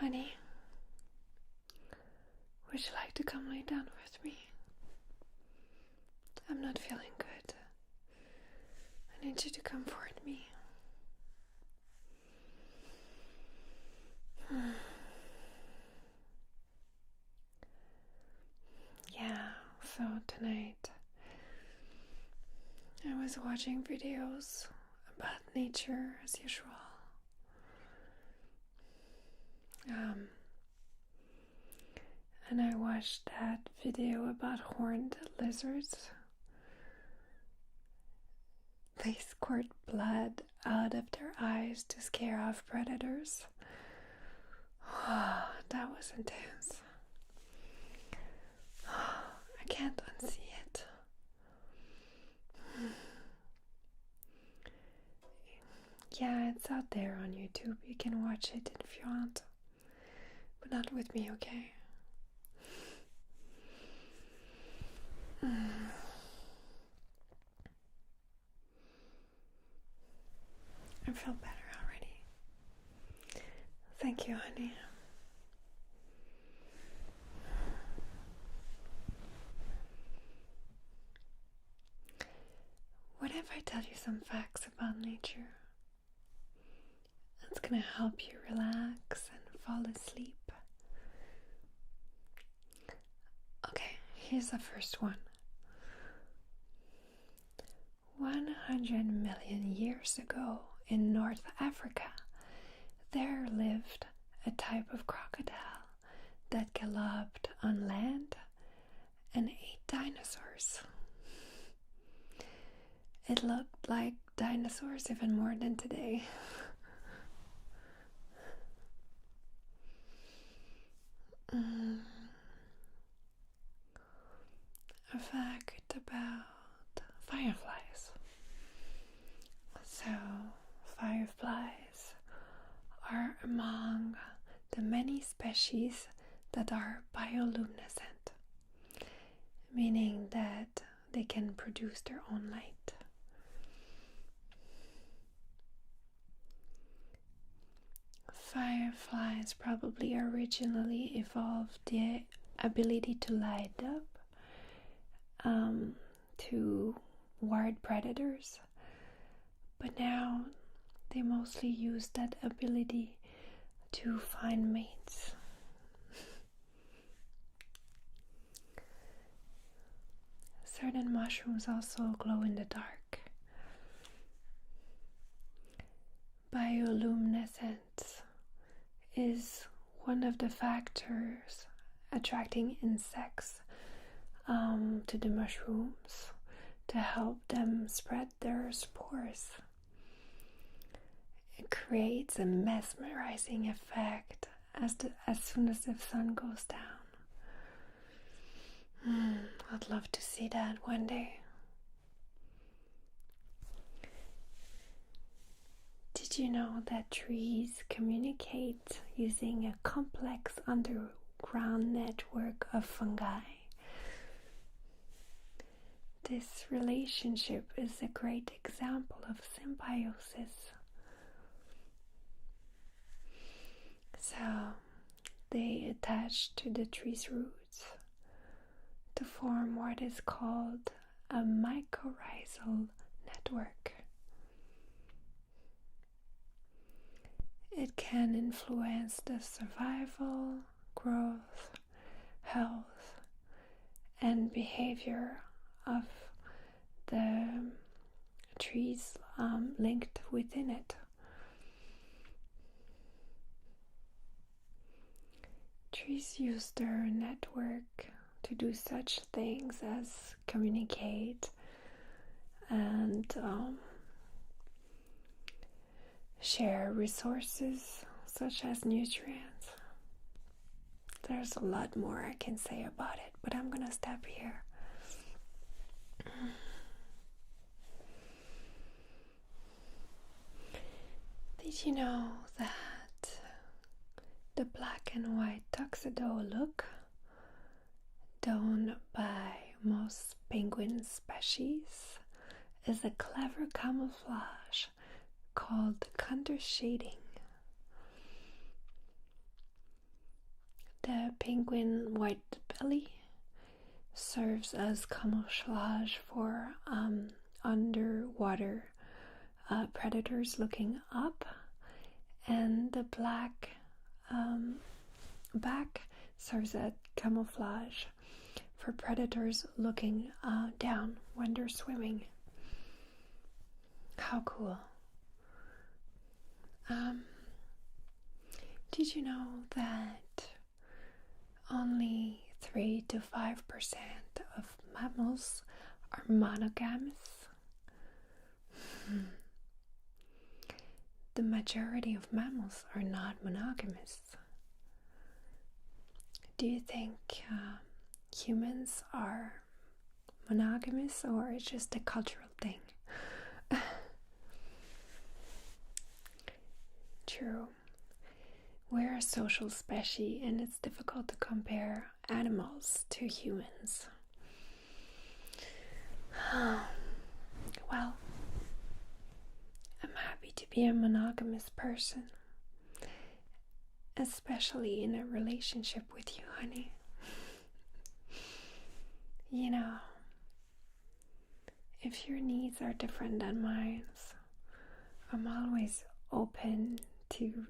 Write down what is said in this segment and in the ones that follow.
Honey, would you like to come lay down with me? I'm not feeling good. I need you to comfort me. Yeah, so tonight I was watching videos about nature as usual. And I watched that video about horned lizards. They squirt blood out of their eyes to scare off predators. Oh, that was intense. I can't unsee it. Yeah, it's out there on YouTube. You can watch it if you want. But not with me, okay? I feel better already. Thank you, honey. What if I tell you some facts about nature? It's gonna help you relax and fall asleep. Okay, here's the first one. 100 million years ago in North Africa, there lived a type of crocodile that galloped on land and ate dinosaurs. It looked like dinosaurs even more than today. A fact about fireflies. So, fireflies are among the many species that are bioluminescent, meaning that they can produce their own light. Fireflies probably originally evolved the ability to light up to ward predators, but now they mostly use that ability to find mates. Certain mushrooms also glow in the dark. Bioluminescence is one of the factors attracting insects to the mushrooms to help them spread their spores. It creates a mesmerizing effect as soon as the sun goes down. I'd love to see that one day. Did you know that trees communicate using a complex underground network of fungi? This relationship is a great example of symbiosis. So, they attach to the tree's roots to form what is called a mycorrhizal network. It can influence the survival, growth, health, and behavior of the trees linked within it. Trees use their network to do such things as communicate and share resources such as nutrients. There's a lot more I can say about it, but I'm gonna stop here. Did you know that the black and white tuxedo look donned by most penguin species is a clever camouflage called countershading? penguin white belly serves as camouflage for underwater predators looking up, and the black back serves as camouflage for predators looking down when they're swimming. How cool. Did you know that only 3 to 5% of mammals are monogamous? The majority of mammals are not monogamous. Do you think humans are monogamous, or it's just a cultural thing? True. We're a social species, and it's difficult to compare animals to humans. Well, I'm happy to be a monogamous person, especially in a relationship with you, honey. You know, if your needs are different than mine, I'm always open to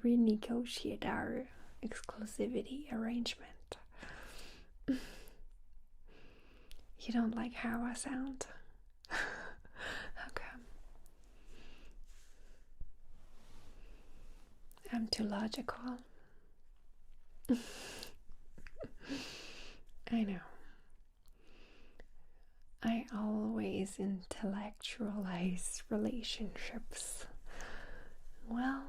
renegotiate our exclusivity arrangement. You don't like how I sound? How come? I'm too logical. I know. I always intellectualize relationships. Well,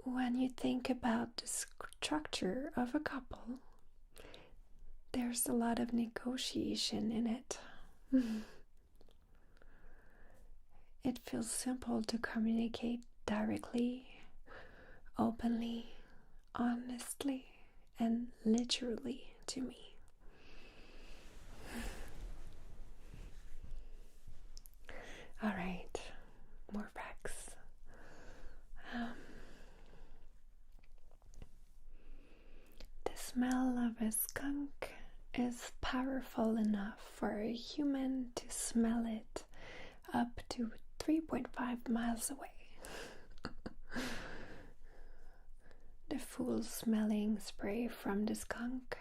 when you think about the structure of a couple, there's a lot of negotiation in it. It feels simple to communicate directly, openly, honestly, and literally to me. All right, more facts. The smell of a skunk is powerful enough for a human to smell it up to 3.5 miles away. The foul-smelling spray from the skunk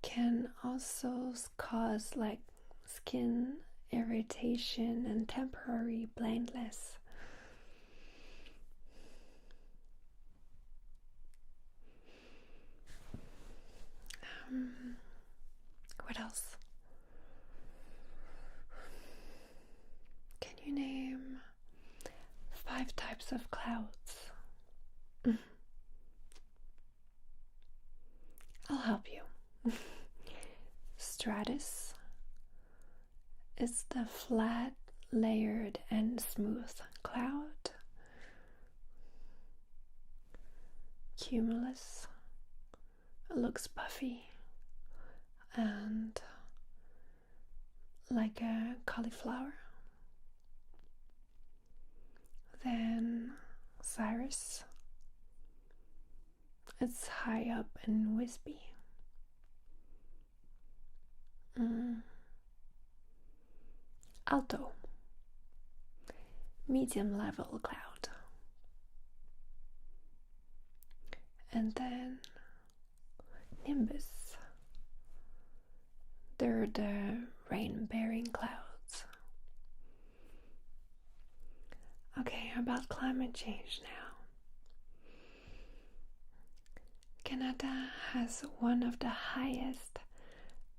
can also cause skin irritation and temporary blindness. What else? Can you name 5 types of clouds? I'll help you. Stratus is the flat, layered, and smooth cloud. Cumulus looks puffy and like a cauliflower. Then Cirrus, it's high up and wispy. Alto, medium level cloud. And then Nimbus, they're the rain-bearing clouds. Okay, about climate change now. Canada has one of the highest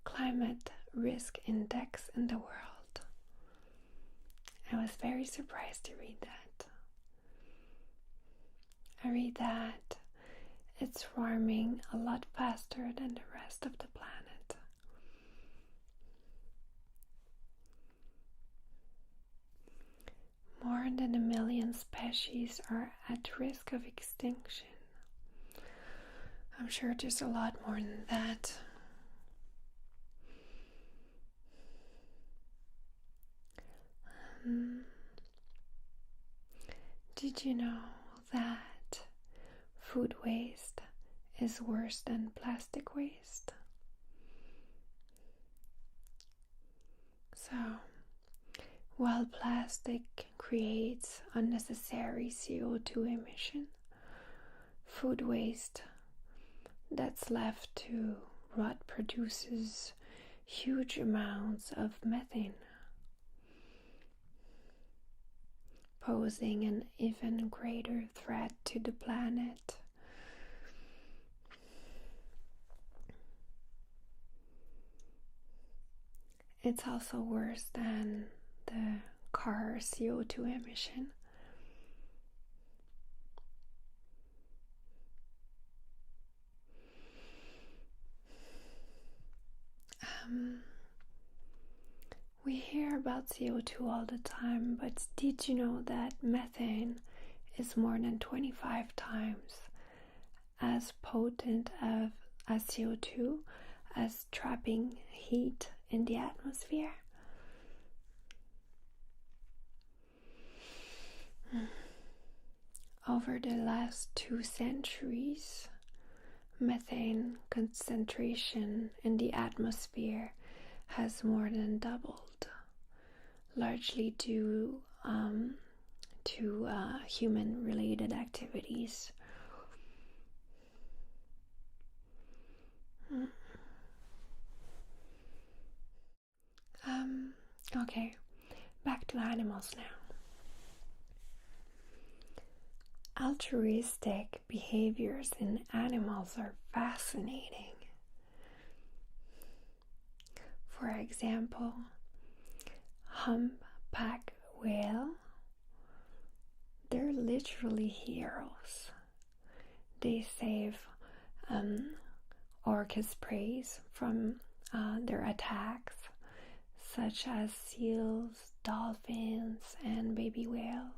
climate risk index in the world. I was very surprised to read that. I read that it's warming a lot faster than the rest of the planet. More than 1 million species are at risk of extinction. I'm sure there's a lot more than that. Did you know that food waste is worse than plastic waste. So, while plastic creates unnecessary CO2 emission, food waste that's left to rot produces huge amounts of methane, posing an even greater threat to the planet. It's also worse than the car CO2 emission. We hear about CO2 all the time, but did you know that methane is more than 25 times as potent as CO2 as trapping heat in the atmosphere? Over the last 2 centuries, methane concentration in the atmosphere has more than doubled, largely due to human-related activities. Okay, back to animals now. Altruistic behaviors in animals are fascinating. For example, humpback whale, they're literally heroes. They save orcas' prey from their attacks, such as seals, dolphins, and baby whales.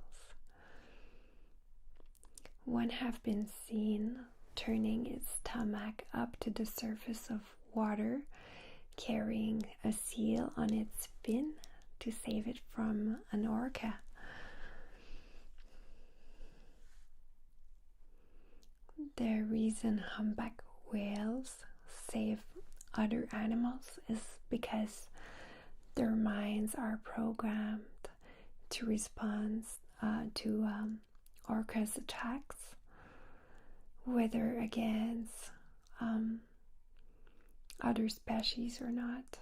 One have been seen turning its stomach up to the surface of water, carrying a seal on its fin to save it from an orca. The reason humpback whales save other animals is because their minds are programmed to respond to orcas' attacks, whether against other species or not.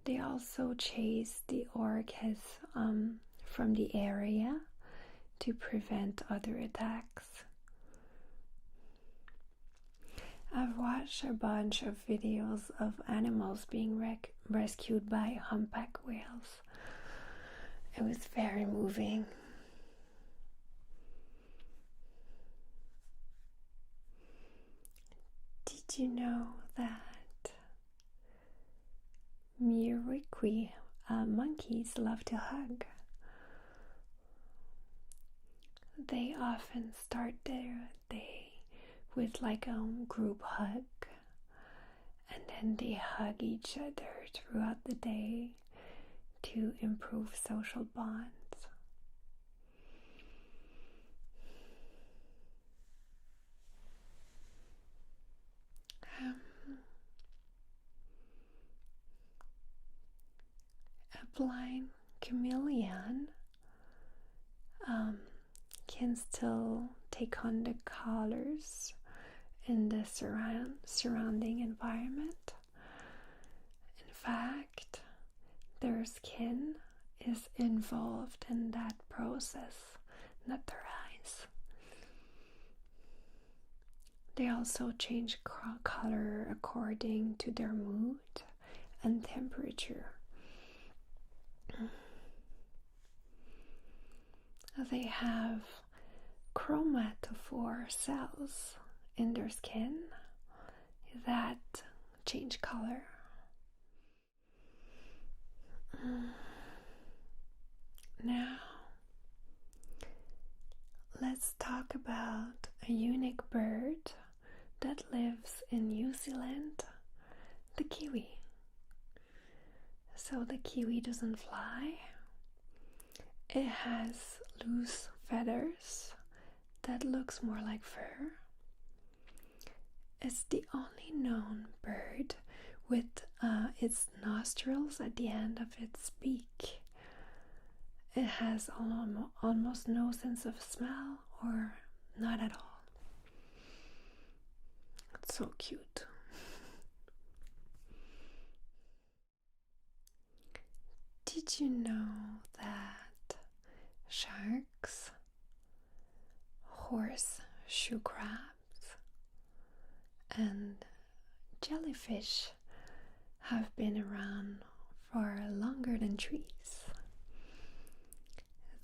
They also chase the orcas from the area to prevent other attacks. I've watched a bunch of videos of animals being rescued by humpback whales. It was very moving. Did you know that Muriqui monkeys love to hug? They often start their day with like a group hug, and then they hug each other throughout the day to improve social bonds. A blind chameleon can still take on the colors in the surrounding environment. In fact, their skin is involved in that process, not their eyes. They also change color according to their mood and temperature. They have chromatophore cells in their skin that change color. Now, let's talk about a unique bird that lives in New Zealand, the kiwi. So the kiwi doesn't fly. It has loose feathers that looks more like fur. It's the only known bird with its nostrils at the end of its beak. It has almost no sense of smell, or not at all. It's so cute. Did you know that sharks, horseshoe crabs, and jellyfish have been around for longer than trees?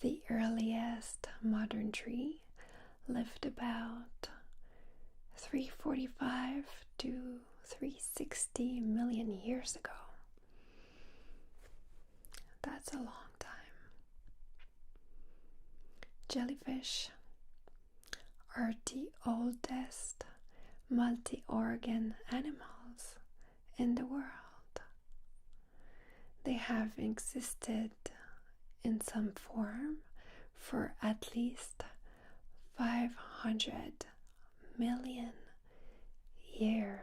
The earliest modern tree lived about 345 to 360 million years ago. That's a long time. Jellyfish are the oldest multi-organ animals in the world. They have existed in some form for at least 500 million years.